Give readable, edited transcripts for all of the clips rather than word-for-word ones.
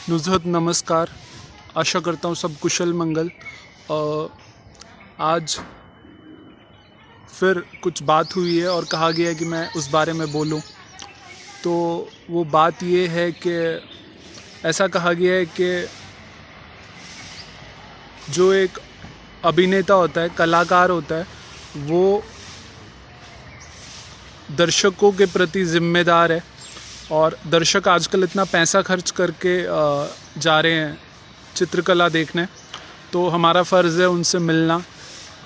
नुज़हत नमस्कार। आशा करता हूँ सब कुशल मंगल। आज फिर कुछ बात हुई है और कहा गया है कि मैं उस बारे में बोलूं। तो वो बात ये है कि ऐसा कहा गया है कि जो एक अभिनेता होता है, कलाकार होता है, वो दर्शकों के प्रति ज़िम्मेदार है। और दर्शक आजकल इतना पैसा खर्च करके जा रहे हैं चित्रकला देखने, तो हमारा फ़र्ज़ है उनसे मिलना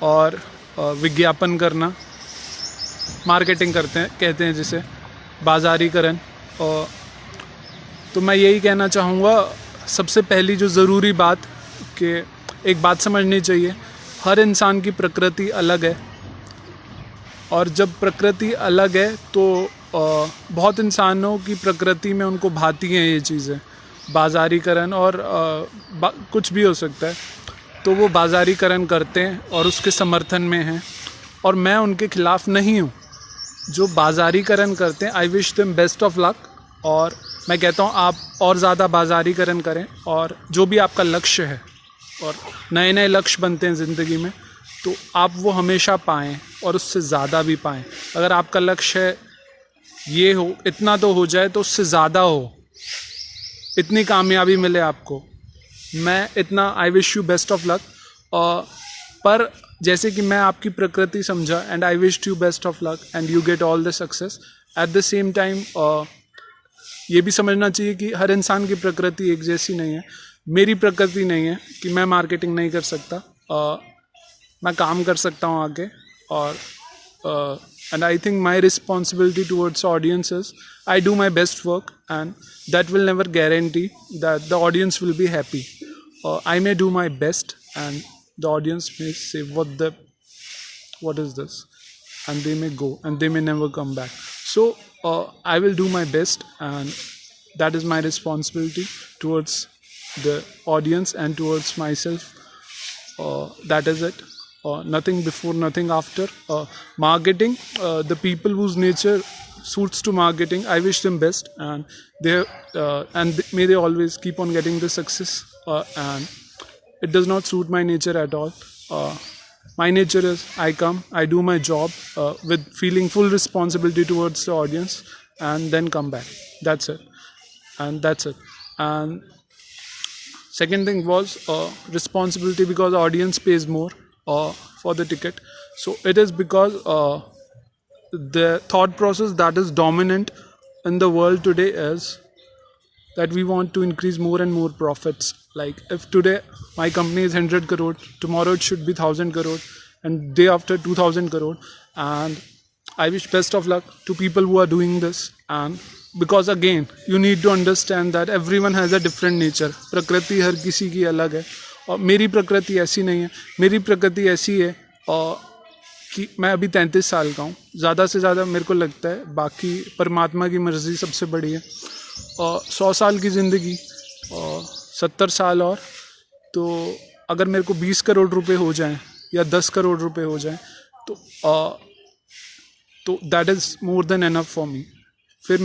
और विज्ञापन करना, मार्केटिंग करते हैं, कहते हैं जिसे बाज़ारीकरण। और तो मैं यही कहना चाहूँगा, सबसे पहली जो ज़रूरी बात कि एक बात समझनी चाहिए, हर इंसान की प्रकृति अलग है। और जब प्रकृति अलग है तो बहुत इंसानों की प्रकृति में उनको भाती हैं ये चीज़ें, बाज़ारीकरण और कुछ भी हो सकता है। तो वो बाज़ारीकरण करते हैं और उसके समर्थन में हैं, और मैं उनके ख़िलाफ़ नहीं हूँ जो बाज़ारीकरण करते हैं। I wish them best of luck. और मैं कहता हूँ आप और ज़्यादा बाज़ारीकरण करें, और जो भी आपका लक्ष्य है, और नए नए लक्ष्य बनते हैं ज़िंदगी में, तो आप वो हमेशा पाएँ और उससे ज़्यादा भी पाएँ। अगर आपका लक्ष्य है ये हो, इतना तो हो जाए, तो उससे ज़्यादा हो, इतनी कामयाबी मिले आपको। मैं इतना I wish you best of luck. पर जैसे कि मैं आपकी प्रकृति समझा, and I wish you best of luck and you get all the success. At the same time ये भी समझना चाहिए कि हर इंसान की प्रकृति एक जैसी नहीं है। मेरी प्रकृति नहीं है कि मैं मार्केटिंग नहीं कर सकता, मैं काम कर सकता हूँ आगे। और and I think my responsibility towards audience is I do my best work, and that will never guarantee that the audience will be happy. I may do my best and the audience may say what is this, and they may go and they may never come back. So I will do my best, and that is my responsibility towards the audience and towards myself. That is it. Nothing before, nothing after. Marketing, the people whose nature suits to marketing, I wish them best, and may they always keep on getting the success. And it does not suit my nature at all. My nature is I come, I do my job with feeling full responsibility towards the audience, and then come back. That's it, and that's it. And second thing was responsibility, because audience pays more for the ticket. So it is because the thought process that is dominant in the world today is that we want to increase more and more profits. Like if today my company is 100 crore, tomorrow it should be 1000 crore, and day after 2000 crore. And I wish best of luck to people who are doing this. And because again you need to understand that everyone has a different nature. प्रकृति हर किसी की अलग है, और मेरी प्रकृति ऐसी नहीं है। मेरी प्रकृति ऐसी है कि मैं अभी 33 साल का हूँ। ज़्यादा से ज़्यादा मेरे को लगता है, बाकी परमात्मा की मर्ज़ी सबसे बड़ी है। और 100 साल की ज़िंदगी और 70 साल और, तो अगर मेरे को 20 करोड़ रुपए हो जाएं या 10 करोड़ रुपए हो जाएं, तो that is more than enough for me. फिर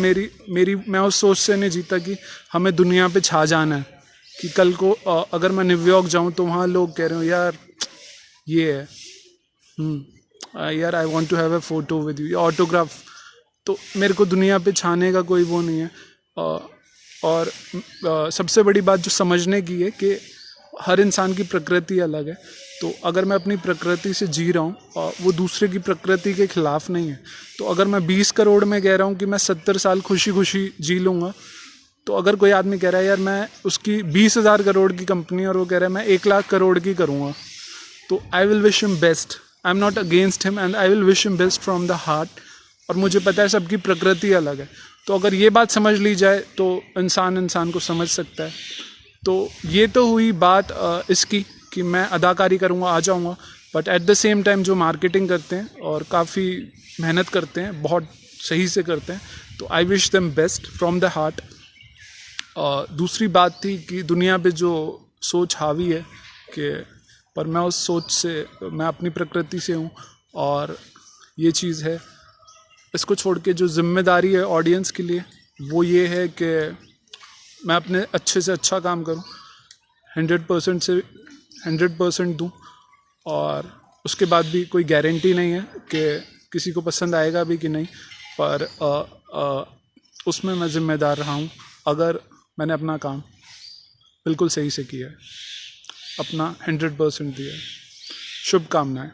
मैं उस सोच से नहीं जीता कि हमें दुनिया पे छा जाना है, कि कल को अगर मैं न्यूयॉर्क जाऊं तो वहाँ लोग कह रहे हो यार ये है, यार I want to have a photo with you, autograph. तो मेरे को दुनिया पे छाने का कोई वो नहीं है। और सबसे बड़ी बात जो समझने की है कि हर इंसान की प्रकृति अलग है। तो अगर मैं अपनी प्रकृति से जी रहा हूँ, वो दूसरे की प्रकृति के ख़िलाफ़ नहीं है। तो अगर मैं 20 करोड़ में कह रहा हूँ कि मैं 70 साल खुशी खुशी जी लूँगा, तो अगर कोई आदमी कह रहा है यार मैं उसकी 20,000 करोड़ की कंपनी, और वो कह रहा है मैं 1 लाख करोड़ की करूँगा, तो I will wish him best. I am not against him, and I will wish him best from the heart. और मुझे पता है सबकी प्रकृति अलग है। तो अगर ये बात समझ ली जाए तो इंसान को समझ सकता है। तो ये तो हुई बात इसकी कि मैं अदाकारी करूँगा, आ जाऊँगा। But at the same time जो मार्केटिंग करते हैं और काफ़ी मेहनत करते हैं, बहुत सही से करते हैं, तो I wish them best from the heart. दूसरी बात थी कि दुनिया पे जो सोच हावी है कि, पर मैं उस सोच से, मैं अपनी प्रकृति से हूँ, और ये चीज़ है। इसको छोड़ के जो जिम्मेदारी है ऑडियंस के लिए, वो ये है कि मैं अपने अच्छे से अच्छा काम करूँ, 100% से 100% दूँ, और उसके बाद भी कोई गारंटी नहीं है कि किसी को पसंद आएगा भी कि नहीं, पर उसमें मैं ज़िम्मेदार रहा हूँ अगर मैंने अपना काम बिल्कुल सही से किया है, अपना 100% दिया है। शुभकामनाएं।